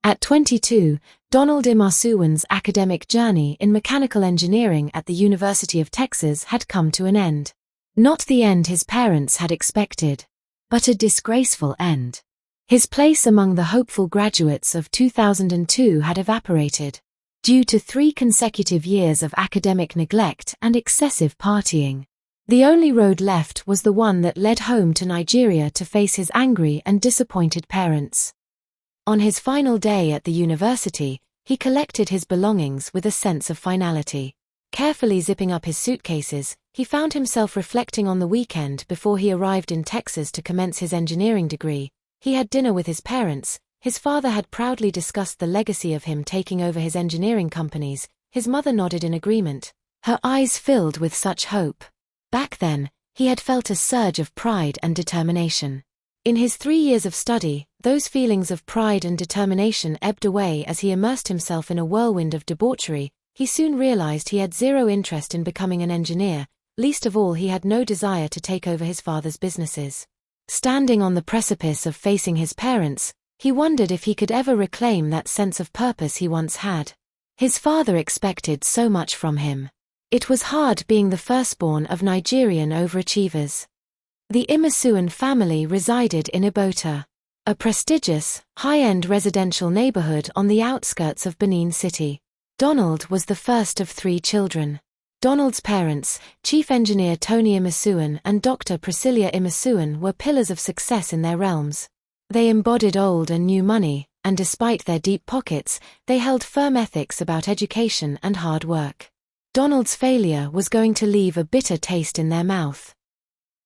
At 22, Donald Imasuen's academic journey in mechanical engineering at the University of Texas had come to an end. Not the end his parents had expected, but a disgraceful end. His place among the hopeful graduates of 2002 had evaporated, due to 3 consecutive years of academic neglect and excessive partying. The only road left was the one that led home to Nigeria to face his angry and disappointed parents. On his final day at the university, he collected his belongings with a sense of finality. Carefully zipping up his suitcases, he found himself reflecting on the weekend before he arrived in Texas to commence his engineering degree. He had dinner with his parents. His father had proudly discussed the legacy of him taking over his engineering companies. His mother nodded in agreement, her eyes filled with such hope. Back then, he had felt a surge of pride and determination. In his 3 years of study, those feelings of pride and determination ebbed away as he immersed himself in a whirlwind of debauchery. He soon realized he had zero interest in becoming an engineer, least of all he had no desire to take over his father's businesses. Standing on the precipice of facing his parents, he wondered if he could ever reclaim that sense of purpose he once had. His father expected so much from him. It was hard being the firstborn of Nigerian overachievers. The Imasuen family resided in Ibota, a prestigious, high-end residential neighborhood on the outskirts of Benin City. Donald was the first of 3 children. Donald's parents, Chief Engineer Tony Imasuen and Dr. Priscilla Imasuen, were pillars of success in their realms. They embodied old and new money, and despite their deep pockets, they held firm ethics about education and hard work. Donald's failure was going to leave a bitter taste in their mouth.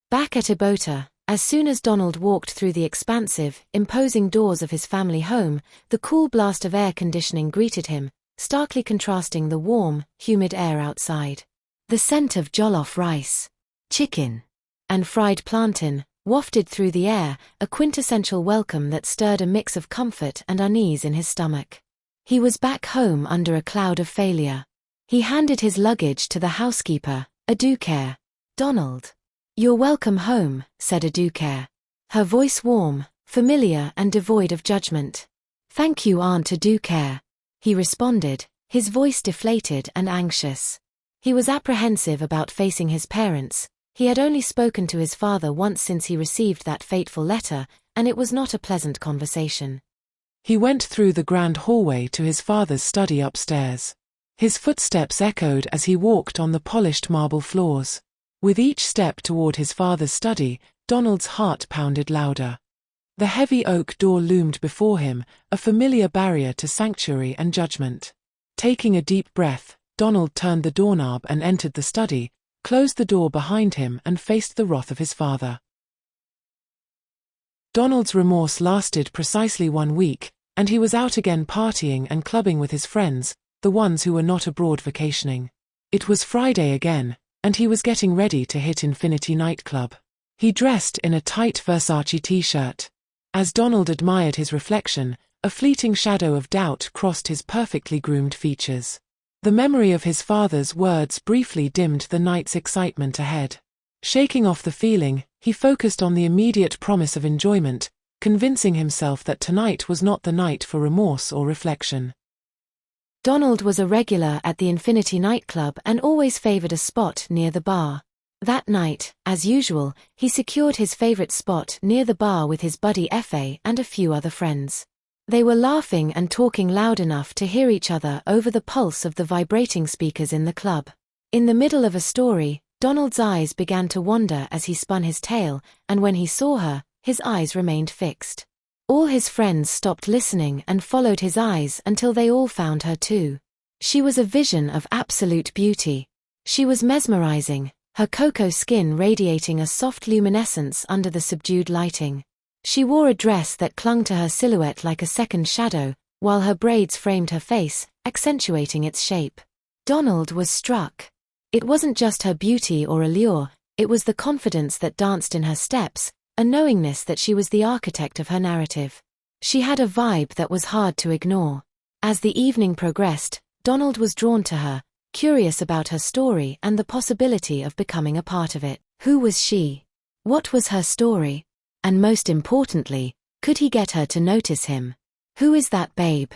Back at Ibota, as soon as Donald walked through the expansive, imposing doors of his family home, the cool blast of air conditioning greeted him, starkly contrasting the warm, humid air outside. The scent of jollof rice, chicken, and fried plantain wafted through the air, a quintessential welcome that stirred a mix of comfort and unease in his stomach. He was back home under a cloud of failure. He handed his luggage to the housekeeper, Aduke. "Donald, you're welcome home," said Aduke, her voice warm, familiar and devoid of judgment. "Thank you, Aunt Aduke," he responded, his voice deflated and anxious. He was apprehensive about facing his parents. He had only spoken to his father once since he received that fateful letter, and it was not a pleasant conversation. He went through the grand hallway to his father's study upstairs. His footsteps echoed as he walked on the polished marble floors. With each step toward his father's study, Donald's heart pounded louder. The heavy oak door loomed before him, a familiar barrier to sanctuary and judgment. Taking a deep breath, Donald turned the doorknob and entered the study, closed the door behind him and faced the wrath of his father. Donald's remorse lasted precisely 1 week, and he was out again partying and clubbing with his friends, the ones who were not abroad vacationing. It was Friday again, and he was getting ready to hit Infinity nightclub. He dressed in a tight Versace t-shirt. As Donald admired his reflection, a fleeting shadow of doubt crossed his perfectly groomed features. The memory of his father's words briefly dimmed the night's excitement ahead. Shaking off the feeling, he focused on the immediate promise of enjoyment, convincing himself that tonight was not the night for remorse or reflection. Donald was a regular at the Infinity nightclub and always favored a spot near the bar. That night, as usual, he secured his favorite spot near the bar with his buddy Efe and a few other friends. They were laughing and talking loud enough to hear each other over the pulse of the vibrating speakers in the club. In the middle of a story, Donald's eyes began to wander as he spun his tale, and when he saw her, his eyes remained fixed. All his friends stopped listening and followed his eyes until they all found her too. She was a vision of absolute beauty. She was mesmerizing, her cocoa skin radiating a soft luminescence under the subdued lighting. She wore a dress that clung to her silhouette like a second shadow, while her braids framed her face, accentuating its shape. Donald was struck. It wasn't just her beauty or allure, it was the confidence that danced in her steps, a knowingness that she was the architect of her narrative. She had a vibe that was hard to ignore. As the evening progressed, Donald was drawn to her, curious about her story and the possibility of becoming a part of it. Who was she? What was her story? And most importantly, could he get her to notice him? Who is that babe?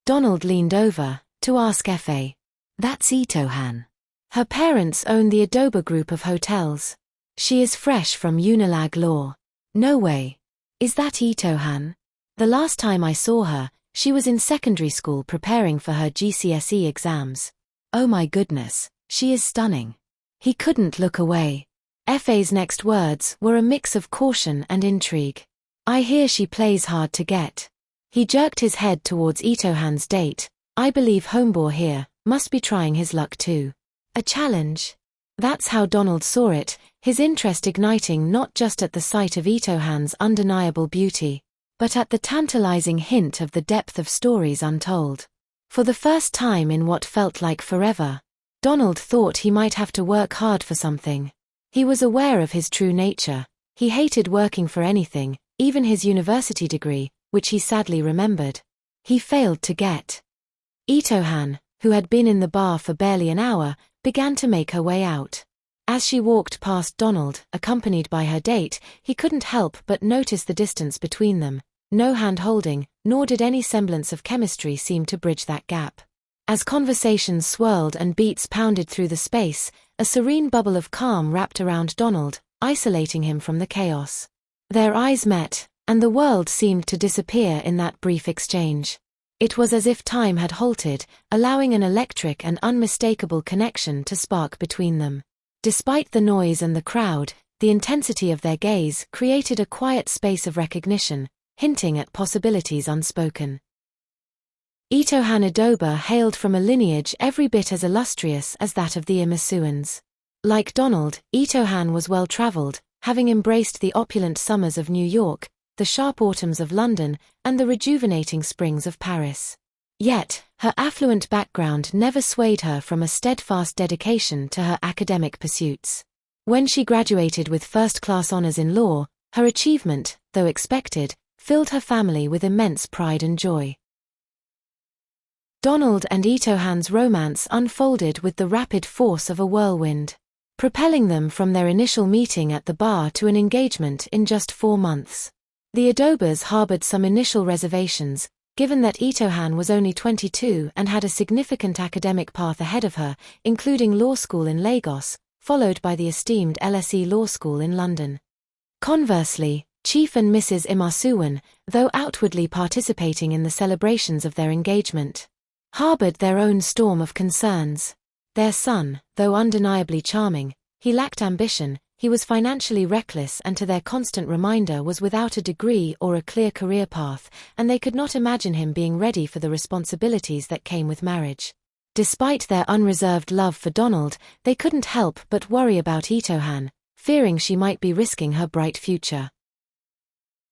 Donald leaned over to ask Effie. That's Ito-han. Her parents own the Adobe group of hotels. She is fresh from Unilag Law. No way. Is that Ito-han? The last time I saw her, she was in secondary school preparing for her GCSE exams. Oh my goodness, she is stunning. He couldn't look away. Effie's next words were a mix of caution and intrigue. I hear she plays hard to get. He jerked his head towards Ito-han's date. I believe homeboy here must be trying his luck too. A challenge? That's how Donald saw it, his interest igniting not just at the sight of Ito-han's undeniable beauty, but at the tantalizing hint of the depth of stories untold. For the first time in what felt like forever, Donald thought he might have to work hard for something. He was aware of his true nature. He hated working for anything, even his university degree, which he sadly remembered. He failed to get. Ito-han, who had been in the bar for barely an hour, began to make her way out. As she walked past Donald, accompanied by her date, he couldn't help but notice the distance between them. No hand-holding, nor did any semblance of chemistry seem to bridge that gap. As conversations swirled and beats pounded through the space, a serene bubble of calm wrapped around Donald, isolating him from the chaos. Their eyes met, and the world seemed to disappear in that brief exchange. It was as if time had halted, allowing an electric and unmistakable connection to spark between them. Despite the noise and the crowd, the intensity of their gaze created a quiet space of recognition, hinting at possibilities unspoken. Ito-han Adobe hailed from a lineage every bit as illustrious as that of the Imasuens. Like Donald, Ito-han was well-traveled, having embraced the opulent summers of New York, the sharp autumns of London, and the rejuvenating springs of Paris. Yet, her affluent background never swayed her from a steadfast dedication to her academic pursuits. When she graduated with first-class honors in law, her achievement, though expected, filled her family with immense pride and joy. Donald and Ito-han's romance unfolded with the rapid force of a whirlwind, propelling them from their initial meeting at the bar to an engagement in just 4 months. The Adobes harbored some initial reservations, given that Ito-han was only 22 and had a significant academic path ahead of her, including law school in Lagos, followed by the esteemed LSE Law School in London. Conversely, Chief and Mrs. Imasuen, though outwardly participating in the celebrations of their engagement, harbored their own storm of concerns. Their son, though undeniably charming, he lacked ambition, he was financially reckless, and to their constant reminder was without a degree or a clear career path, and they could not imagine him being ready for the responsibilities that came with marriage. Despite their unreserved love for Donald, they couldn't help but worry about Ito-han, fearing she might be risking her bright future.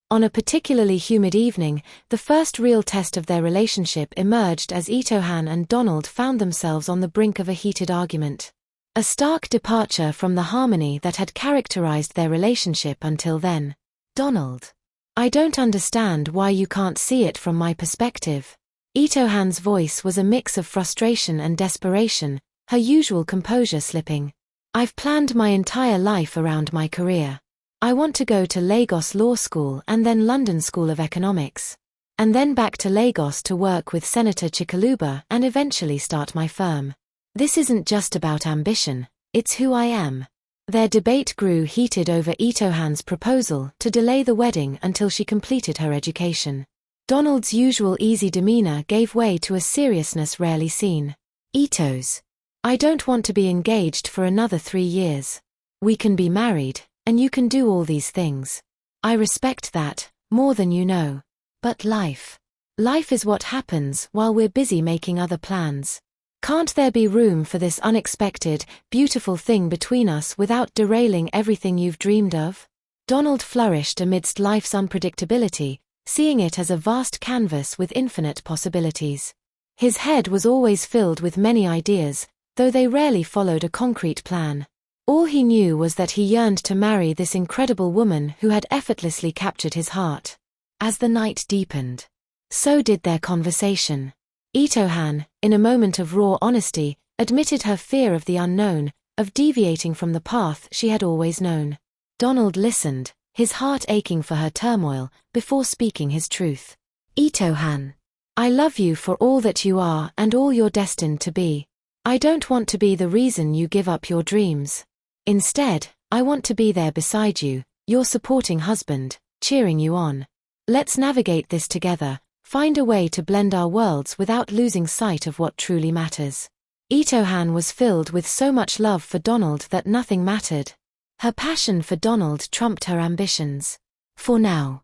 On a particularly humid evening, the first real test of their relationship emerged as Ito-han and Donald found themselves on the brink of a heated argument. A stark departure from the harmony that had characterized their relationship until then. Donald. I don't understand why you can't see it from my perspective. Ito-han's voice was a mix of frustration and desperation, her usual composure slipping. I've planned my entire life around my career. I want to go to Lagos Law School and then London School of Economics. And then back to Lagos to work with Senator Chikaluba and eventually start my firm. This isn't just about ambition, it's who I am. Their debate grew heated over Ito-han's proposal to delay the wedding until she completed her education. Donald's usual easy demeanor gave way to a seriousness rarely seen. Ito's. I don't want to be engaged for another 3 years. We can be married, and you can do all these things. I respect that, more than you know. But life. Life is what happens while we're busy making other plans. Can't there be room for this unexpected, beautiful thing between us without derailing everything you've dreamed of? Donald flourished amidst life's unpredictability, seeing it as a vast canvas with infinite possibilities. His head was always filled with many ideas, though they rarely followed a concrete plan. All he knew was that he yearned to marry this incredible woman who had effortlessly captured his heart. As the night deepened, so did their conversation. Ito-han, in a moment of raw honesty, admitted her fear of the unknown, of deviating from the path she had always known. Donald listened, his heart aching for her turmoil, before speaking his truth. Ito-han, I love you for all that you are and all you're destined to be. I don't want to be the reason you give up your dreams. Instead, I want to be there beside you, your supporting husband, cheering you on. Let's navigate this together, find a way to blend our worlds without losing sight of what truly matters. Itohan was filled with so much love for Donald that nothing mattered. Her passion for Donald trumped her ambitions. For now.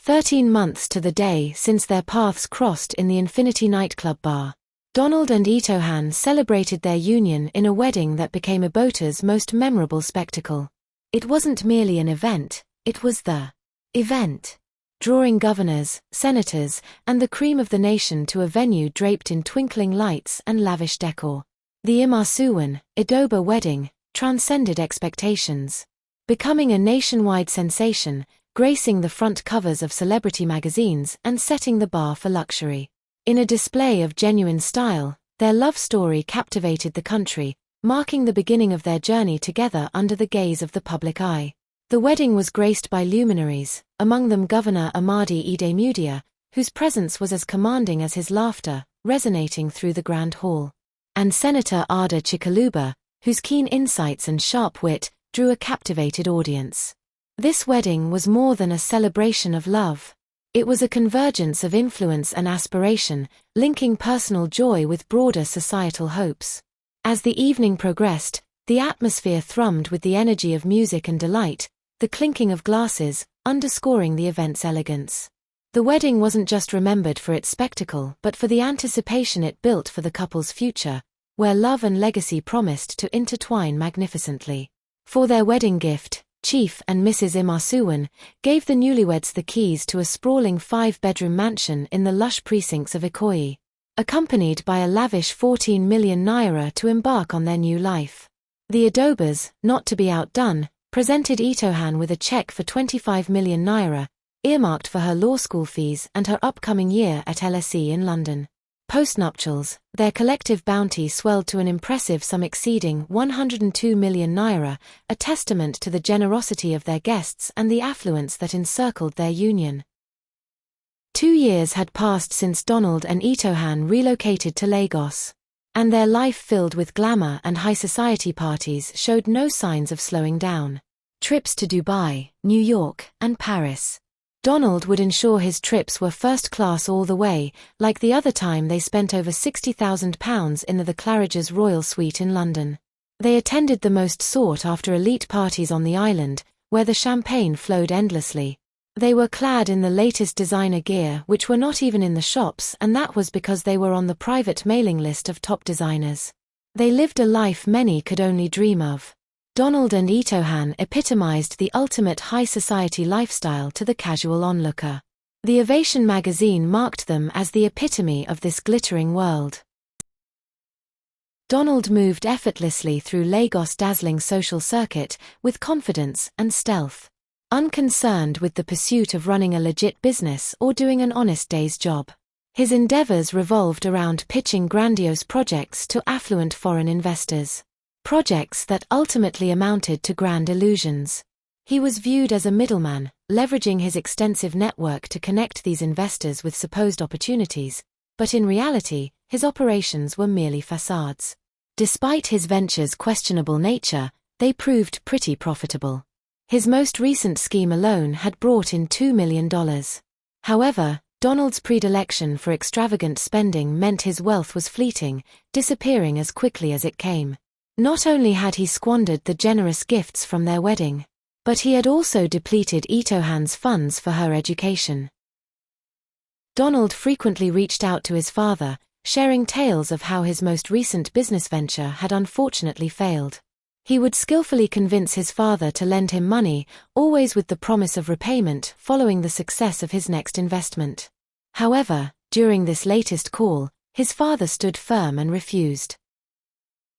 13 months to the day since their paths crossed in the Infinity nightclub bar, Donald and Itohan celebrated their union in a wedding that became Ibota's most memorable spectacle. It wasn't merely an event, it was the event, drawing governors, senators, and the cream of the nation to a venue draped in twinkling lights and lavish decor. The Imasuen, Idoba wedding, transcended expectations. Becoming a nationwide sensation, gracing the front covers of celebrity magazines and setting the bar for luxury. In a display of genuine style, their love story captivated the country, marking the beginning of their journey together under the gaze of the public eye. The wedding was graced by luminaries, among them Governor Amadi Idemudia, whose presence was as commanding as his laughter, resonating through the grand hall. And Senator Ada Chikaluba, whose keen insights and sharp wit drew a captivated audience. This wedding was more than a celebration of love. It was a convergence of influence and aspiration, linking personal joy with broader societal hopes. As the evening progressed, the atmosphere thrummed with the energy of music and delight, the clinking of glasses, underscoring the event's elegance. The wedding wasn't just remembered for its spectacle but for the anticipation it built for the couple's future, where love and legacy promised to intertwine magnificently. For their wedding gift, Chief and Mrs. Imasuen gave the newlyweds the keys to a sprawling 5-bedroom mansion in the lush precincts of Ikoyi, accompanied by a lavish 14 million naira to embark on their new life. The Idobas, not to be outdone, presented Itohan with a check for 25 million naira, earmarked for her law school fees and her upcoming year at LSE in London. Post-nuptials, their collective bounty swelled to an impressive sum exceeding 102 million naira, a testament to the generosity of their guests and the affluence that encircled their union. 2 years had passed since Donald and Itohan relocated to Lagos, and their life filled with glamour and high society parties showed no signs of slowing down. Trips to Dubai, New York, and Paris. Donald would ensure his trips were first class all the way, like the other time they spent over £60,000 in the Claridge's Royal Suite in London. They attended the most sought-after elite parties on the island, where the champagne flowed endlessly. They were clad in the latest designer gear which were not even in the shops, and that was because they were on the private mailing list of top designers. They lived a life many could only dream of. Donald and Itohan epitomized the ultimate high society lifestyle to the casual onlooker. The Ovation magazine marked them as the epitome of this glittering world. Donald moved effortlessly through Lagos' dazzling social circuit with confidence and stealth, unconcerned with the pursuit of running a legit business or doing an honest day's job. His endeavors revolved around pitching grandiose projects to affluent foreign investors. Projects that ultimately amounted to grand illusions. He was viewed as a middleman, leveraging his extensive network to connect these investors with supposed opportunities, but in reality, his operations were merely facades. Despite his venture's questionable nature, they proved pretty profitable. His most recent scheme alone had brought in $2 million. However, Donald's predilection for extravagant spending meant his wealth was fleeting, disappearing as quickly as it came. Not only had he squandered the generous gifts from their wedding, but he had also depleted Itohan's funds for her education. Donald frequently reached out to his father, sharing tales of how his most recent business venture had unfortunately failed. He would skillfully convince his father to lend him money, always with the promise of repayment following the success of his next investment. However, during this latest call, his father stood firm and refused.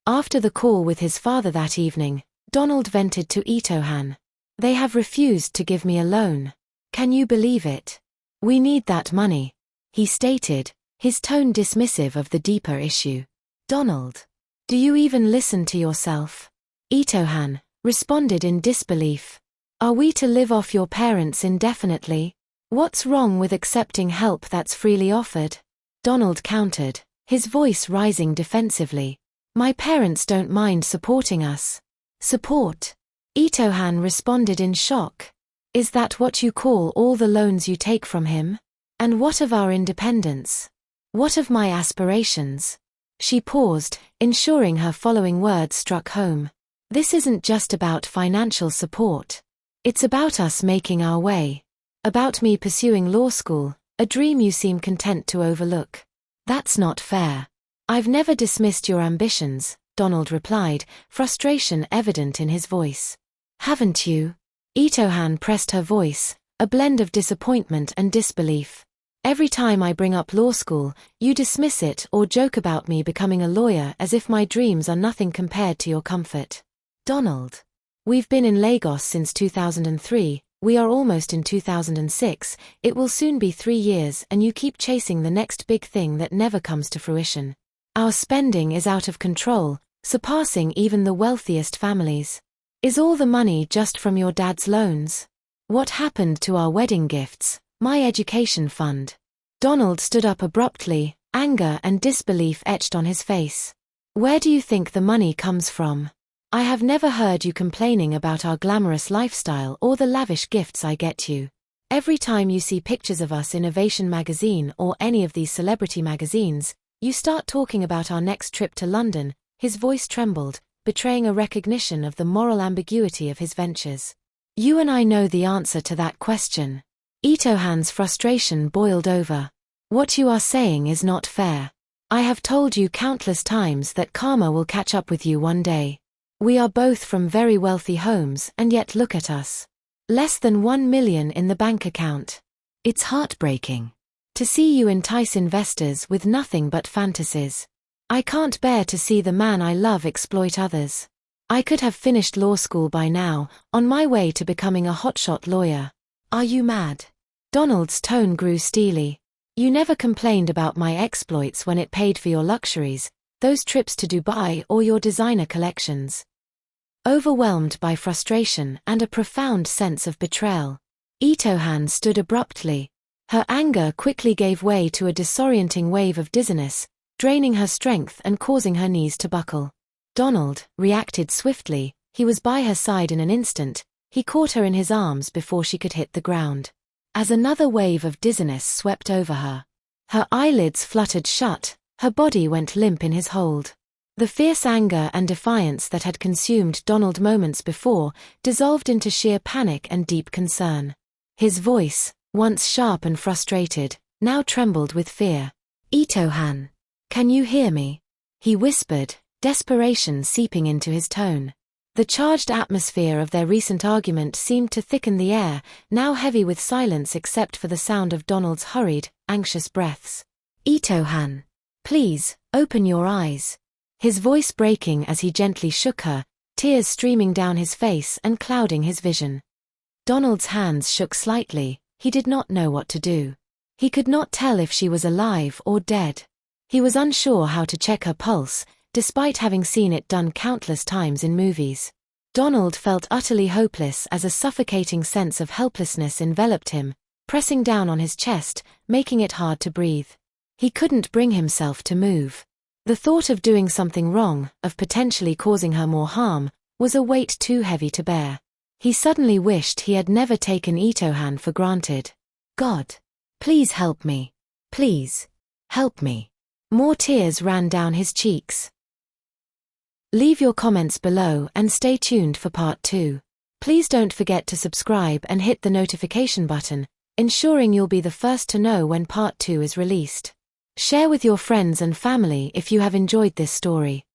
After the call with his father that evening, Donald vented to Itohan. "They have refused to give me a loan. Can you believe it? We need that money," he stated, his tone dismissive of the deeper issue. "Donald, do you even listen to yourself?" Itohan responded in disbelief. "Are we to live off your parents indefinitely? What's wrong with accepting help that's freely offered? Donald countered, his voice rising defensively. My parents don't mind supporting us. Support? Itohan responded in shock. Is that what you call all the loans you take from him? And what of our independence? What of my aspirations? She paused, ensuring her following words struck home. This isn't just about financial support. It's about us making our way. About me pursuing law school, a dream you seem content to overlook. That's not fair. I've never dismissed your ambitions, Donald replied, frustration evident in his voice. Haven't you? Itohan pressed her voice, a blend of disappointment and disbelief. Every time I bring up law school, you dismiss it or joke about me becoming a lawyer as if my dreams are nothing compared to your comfort. Donald. We've been in Lagos since 2003, we are almost in 2006, it will soon be 3 years and you keep chasing the next big thing that never comes to fruition. Our spending is out of control, surpassing even the wealthiest families. Is all the money just from your dad's loans? What happened to our wedding gifts, my education fund? Donald stood up abruptly, anger and disbelief etched on his face. Where do you think the money comes from? I have never heard you complaining about our glamorous lifestyle or the lavish gifts I get you. Every time you see pictures of us in Ovation magazine or any of these celebrity magazines, you start talking about our next trip to London. His voice trembled, betraying a recognition of the moral ambiguity of his ventures. You and I know the answer to that question. Itohan's frustration boiled over. What you are saying is not fair. I have told you countless times that karma will catch up with you one day. We are both from very wealthy homes and yet look at us. Less than 1 million in the bank account. It's heartbreaking. To see you entice investors with nothing but fantasies. I can't bear to see the man I love exploit others. I could have finished law school by now, on my way to becoming a hotshot lawyer. Are you mad? Donald's tone grew steely. You never complained about my exploits when it paid for your luxuries, those trips to Dubai or your designer collections. Overwhelmed by frustration and a profound sense of betrayal, Itohan stood abruptly. Her anger quickly gave way to a disorienting wave of dizziness, draining her strength and causing her knees to buckle. Donald reacted swiftly. He was by her side in an instant. He caught her in his arms before she could hit the ground. As another wave of dizziness swept over her, her eyelids fluttered shut, her body went limp in his hold. The fierce anger and defiance that had consumed Donald moments before dissolved into sheer panic and deep concern. His voice, once sharp and frustrated, now trembled with fear. Itohan, can you hear me? He whispered, desperation seeping into his tone. The charged atmosphere of their recent argument seemed to thicken the air, now heavy with silence except for the sound of Donald's hurried, anxious breaths. Itohan, please, open your eyes. His voice breaking as he gently shook her, tears streaming down his face and clouding his vision. Donald's hands shook slightly. He did not know what to do. He could not tell if she was alive or dead. He was unsure how to check her pulse, despite having seen it done countless times in movies. Donald felt utterly hopeless as a suffocating sense of helplessness enveloped him, pressing down on his chest, making it hard to breathe. He couldn't bring himself to move. The thought of doing something wrong, of potentially causing her more harm, was a weight too heavy to bear. He suddenly wished he had never taken Itohan for granted. God, please help me. Please, help me. More tears ran down his cheeks. Leave your comments below and stay tuned for part 2. Please don't forget to subscribe and hit the notification button, ensuring you'll be the first to know when part 2 is released. Share with your friends and family if you have enjoyed this story.